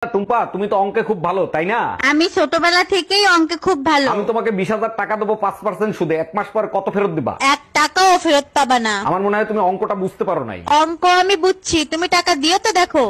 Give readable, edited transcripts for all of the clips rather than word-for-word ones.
টুম্পা, তুমি তো অঙ্কে খুব ভালো তাই না? আমি ছোটবেলা থেকেই অঙ্কে খুব ভালো। আমি তোমাকে 20,000 টাকা দেবো 5% সুদে, 1 মাস পর কত ফেরত দিবা? 1 টাকাও ফেরত পাবা না। আমার মনে হয় তুমি অঙ্কটা বুঝতে পারো নাই। অঙ্ক আমি বুঝছি, তুমি টাকা দিও তো দেখো।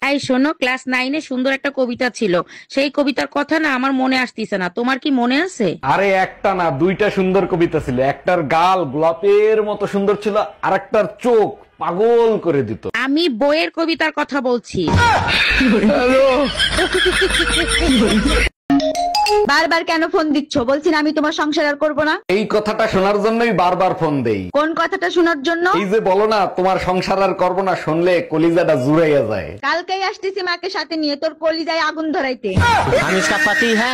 এই শোনো, ক্লাস 9-এ সুন্দর একটা কবিতা ছিল, সেই কবিতার কথা না আমার মনে আসতিছে না, তোমার কি মনে আছে? আরে একটা না, দুইটা সুন্দর কবিতা ছিল। একটার গাল গোলাপের মতো সুন্দর ছিল, আর একটার চোখ পাগল করে দিত। আমি বইয়ের কবিতার কথা বলছি। বারবার কেন ফোন দিচ্ছ? বলছি না আমি তোমার সংসার আর করবো না। এই কথাটা শোনার জন্যই বারবার ফোন দেই। কোন কথাটা শোনার জন্য? এই যে বলো না তোমার সংসার আর করবো না, শুনলে কলিজাটা জুড়াইয়া যায়। কালকেই আসতেছি মাকে সাথে নিয়ে তোর কলিজায় আগুন ধরাইতে। हम इसका पति है,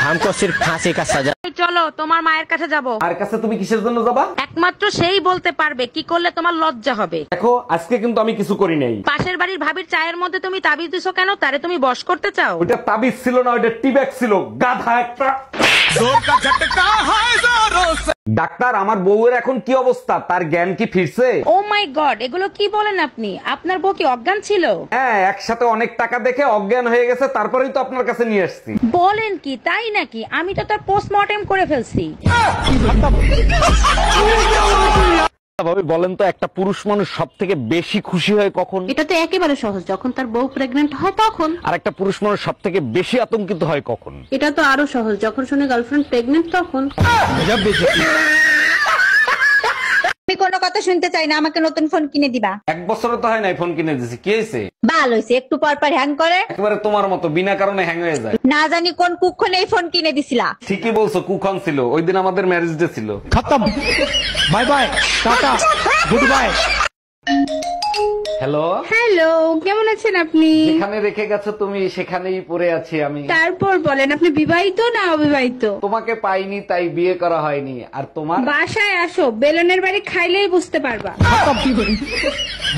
हमको सिर्फ फांसी का सजा। এই চলো, তোমার মায়ের কাছে যাব। আর কাছে তুমি কিসের জন্য যাবা? একমাত্র সেই বলতে পারবে কি করলে তোমার লজ্জা হবে। দেখো, আজকে কিন্তু আমি কিছু করি নাই। পাশের বাড়ির ভাবির চায়ের মধ্যে তুমি তাবিজ দিছো কেন? তারে তুমি বশ করতে চাও? ওইটা তাবিজ ছিল না, ওইটা টিব্যাগ ছিল, গাধা একটা। ডাক্তার, আমার বউয়ের এখন কি অবস্থা? তার জ্ঞান কি ফিরছে? ও মাই গড, এগুলো কি বলেন আপনি? আপনার বউ কি অজ্ঞান ছিল? হ্যাঁ, একসাথে অনেক টাকা দেখে অজ্ঞান হয়ে গেছে, তারপরেই তো আপনার কাছে নিয়ে আসছি। বলেন কি, তাই নাকি? আমি তো তার পোস্টমর্টেম করে ফেলছি। ভাবি বলেন তো, একটা পুরুষ মানুষ সব থেকে বেশি খুশি হয় কখন? এটা তো একেবারে সহজ, যখন তার বউ প্রেগনেন্ট হয় তখন। আর একটা পুরুষ মানুষ সব থেকে বেশি আতঙ্কিত হয় কখন? এটা তো আরো সহজ, যখন শুনে গার্লফ্রেন্ড প্রেগনেন্ট তখন। আমি কোনো কথা শুনতে চাই না, আমাকে নতুন ফোন কিনে দিবা। 1 বছরও তো হয় নাই ফোন কিনে দিছি, কি হয়েছে? ভালো হয়েছে, একটু পর পর হ্যাং করে। একেবারে তোমার মতো বিনা কারণে হ্যাং হয়ে যায়। না জানি কোন কুক্ষণে এই ফোন কিনে দিছিলা। ঠিকই বলছো, কুখন ছিল। ওই দিন আমাদের ম্যারেজ ডে ছিল। खत्म, bye bye, tata, goodbye. Hello, hello, কেমন আছেন আপনি? যেখানে রেখে গেছো তুমি সেখানেই পড়ে আছি আমি। তারপর বলেন, আপনি বিবাহিত না অবিবাহিত? তোমাকে পাইনি তাই বিয়ে করা হয়নি। আর তোমার? বাসায় আসো, বেলনের বাড়ি খাইলেই বুঝতে পারবা।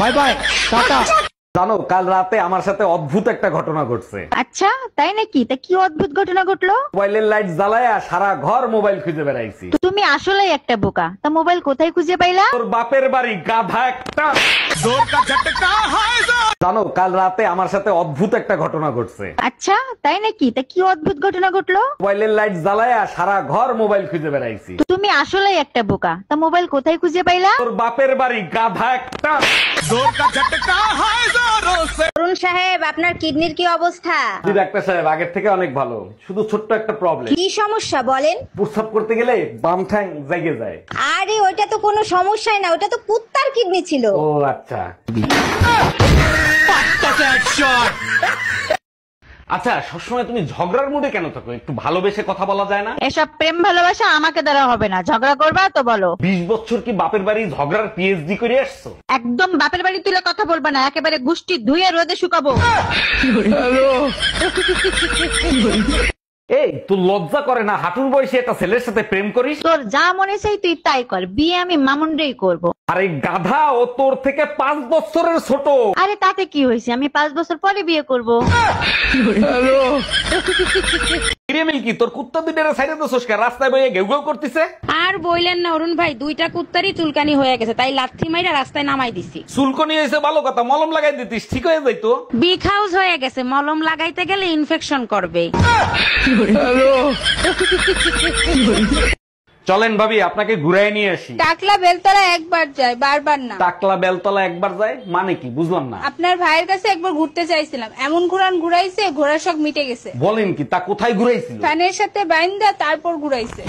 Bye bye, tata. জানো, কাল রাতে আমার সাথে অদ্ভুত একটা ঘটনা ঘটছে। আচ্ছা তাই নাকি? তা কি অদ্ভুত ঘটনা ঘটলো? মোবাইলের লাইট জ্বালায়া সারা ঘর মোবাইল খুঁজে বেড়াইছি। তুমি আসলেই একটা বোকা। তা মোবাইল কোথায় খুঁজে পাইলা? তোর বাপের বাড়ি, গাধা একটা। জানো, কাল রাতে আমার সাথে অদ্ভুত একটা ঘটনা ঘটছে। আচ্ছা তাই নাকি? তা কি অদ্ভুত ঘটনা ঘটলো? মোবাইলের লাইট জ্বালায়া সারা ঘর মোবাইল খুঁজে বেড়াইছি। তুমি আসলেই একটা বোকা। তা মোবাইল কোথায় খুঁজে পাইলা? তোর বাপের বাড়ি, গাধা একটা। অরুণ সাহেব, আপনার কিডনির কি অবস্থা? জি ডাক্তার সাহেব, আগের থেকে অনেক ভালো, শুধু ছোট্ট একটা প্রবলেম। কি সমস্যা বলেন? প্রস্রাব করতে গেলে বাম ঠ্যাং জেগে যায়। আরে ওইটা তো কোনো সমস্যাই না, ওটা তো কুত্তার কিডনি ছিল। ও আচ্ছা। আচ্ছা, সবসময় তুমি ঝগড়ার মুডে কেন থাকো? একটু ভালোবেসে কথা বলা যায় না? এসব প্রেম ভালোবাসা আমাকে দ্বারা হবে না। ঝগড়া করবা তো বলো। 20 বছর কি বাপের বাড়ি ঝগড়ার পিএইচডি করে আসছো? একদম বাপের বাড়ি তুলে কথা বলবা না, একেবারে গুষ্টি ধুয়ে রোদে শুকাবো। এই, তোর লজ্জা করে না হাঁটুর বয়সে একটা ছেলের সাথে প্রেম করিস? তোর যা মনে চাই তুই তাই কর, বিয়ে আমি মামুনরেই করব। আরে গাধা, ও তোর থেকে 5 বছরের ছোট। আরে তাতে কি হয়েছে, আমি 5 বছর পরে বিয়ে করব। কিরে মিল্কি, তোর কুত্তা দুইটারে সাইডে দোছস কে? রাস্তায় বইয়ে ঘেউ ঘেউ করতেছে। আর বইলেন না অরুণ ভাই, 2টা কুত্তারই চুলকানি হয়ে গেছে, তাই লাথি মাইরা রাস্তায় নামাই দিছি। চুলকনি হয়েছে ভালো কথা, মলম লাগাই দিতিস, ঠিক হয়ে যাইতো। বিগ হাউস হয়ে গেছে, মলম লাগাইতে গেলে ইনফেকশন করবে। চলেন ভাবি, আপনাকে ঘুরাই নিয়ে আসি। টাকলা বেলতলা একবার যায়, বারবার না। টাকলা বেলতলা একবার যায় মানে কি? বুঝলাম না। আপনার ভাইয়ের কাছে একবার ঘুরতে চাইছিলাম, এমন ঘুরাইছে, ঘোড়ার শখ মিটে গেছে। বলেন কি? তা কোথায় ঘুরাইছিল? ফ্যানের সাথে বাইন্দা তারপর ঘুরাইছে।